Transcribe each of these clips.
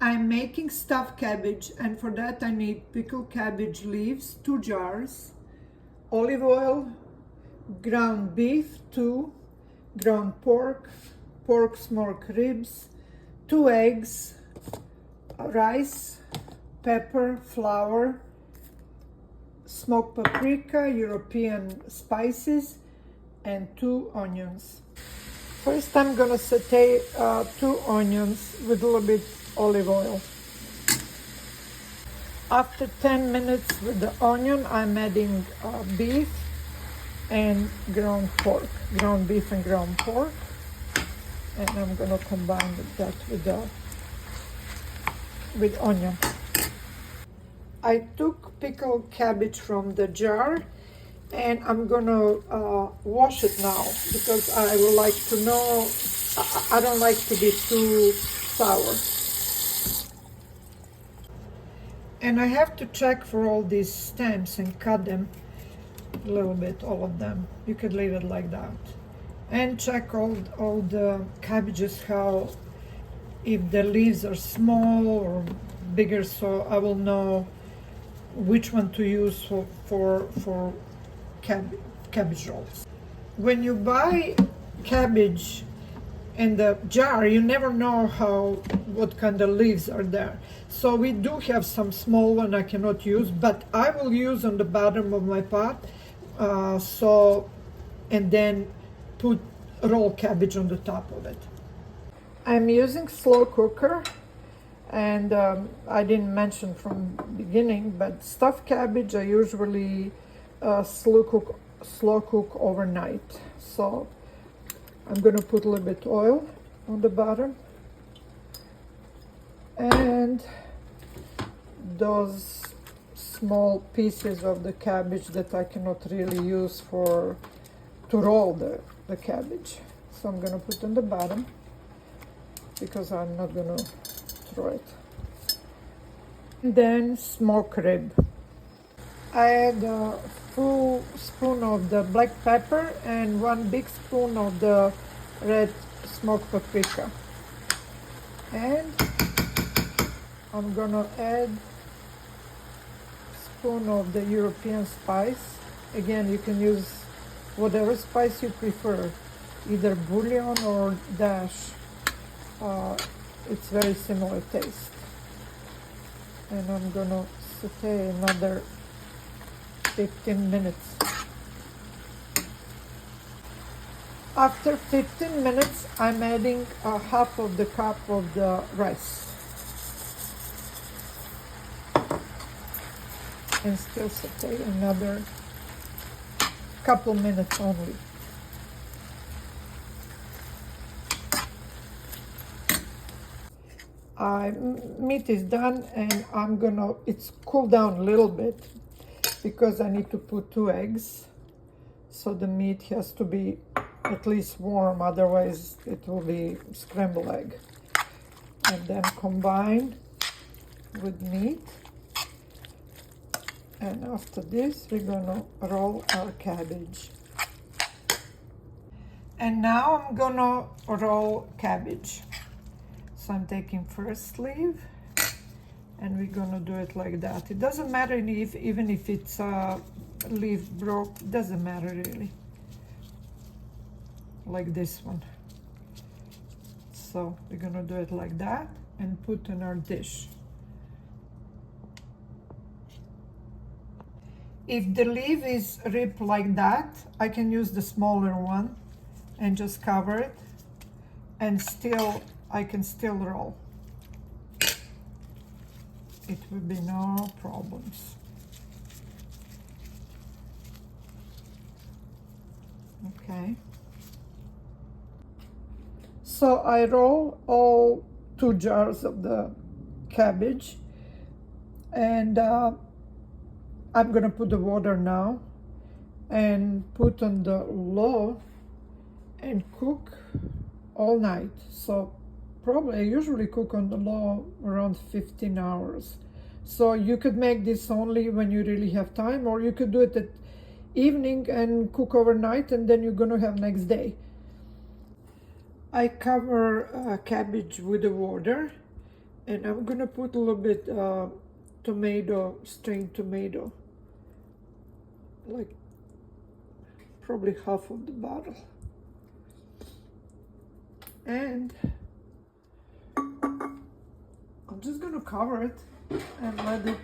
I'm making stuffed cabbage, and for that I need pickled cabbage leaves, 2 jars, olive oil, ground beef, 2, ground pork, pork smoke ribs, 2 eggs, rice, pepper, flour, smoked paprika, European spices, and 2 onions. First I'm gonna saute 2 onions with a little bit olive oil. After 10 minutes with the onion, I'm adding beef and ground pork, ground beef and ground pork, and I'm gonna combine that with onion. I took pickled cabbage from the jar, and I'm gonna wash it now because I would like to know, I don't like to be too sour. And I have to check for all these stems and cut them a little bit, all of them. You could leave it like that. And check all the cabbages, how, if the leaves are small or bigger, so I will know which one to use for cabbage rolls. When you buy cabbage in the jar, you never know what kind of leaves are there. So we do have some small one I cannot use, but I will use on the bottom of my pot. And then put raw cabbage on the top of it. I'm using slow cooker, and I didn't mention from the beginning, but stuffed cabbage I usually slow cook overnight. So I'm gonna put a little bit oil on the bottom, and those small pieces of the cabbage that I cannot really use to roll the cabbage. So I'm gonna put on the bottom because I'm not gonna throw it. And then smoked rib. I add a full spoon of the black pepper and 1 big spoon of the red smoked paprika. And I'm gonna add spoon of the European spice. Again, you can use whatever spice you prefer, either bouillon or dash. It's very similar taste. And I'm gonna saute another 15 minutes. After 15 minutes, I'm adding a half of the cup of the rice. And still saute another couple minutes only. Meat is done, and it's cooled down a little bit because I need to put 2 eggs. So the meat has to be at least warm, otherwise it will be scrambled egg. And then combine with meat. And after this, we're gonna roll our cabbage. And now I'm gonna roll cabbage. So I'm taking first leaf, and we're gonna do it like that. It doesn't matter even if it's leaf broke, it doesn't matter really. Like this one. So we're gonna do it like that and put in our dish. If the leaf is ripped like that, I can use the smaller one and just cover it, and I can still roll. It will be no problems. Okay. So I roll all 2 jars of the cabbage, and I'm gonna put the water now and put on the low and cook all night. So probably I usually cook on the low around 15 hours. So you could make this only when you really have time, or you could do it at evening and cook overnight, and then you're gonna have next day. I cover cabbage with the water, And I'm gonna put a little bit tomato, strained tomato, like probably half of the bottle. And I'm just gonna cover it and let it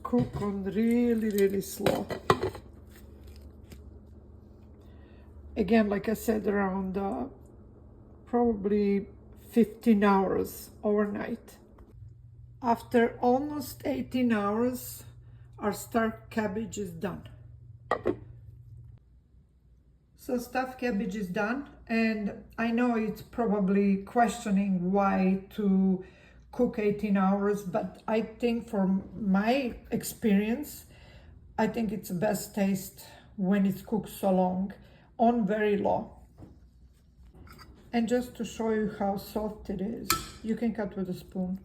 cook on really slow. Again, like I said, around probably 15 hours overnight. After almost 18 hours, our stuffed cabbage is done. So stuffed cabbage is done, and I know it's probably questioning why to cook 18 hours, but I think from my experience, I think it's the best taste when it's cooked so long on very low. And just to show you how soft it is, you can cut with a spoon.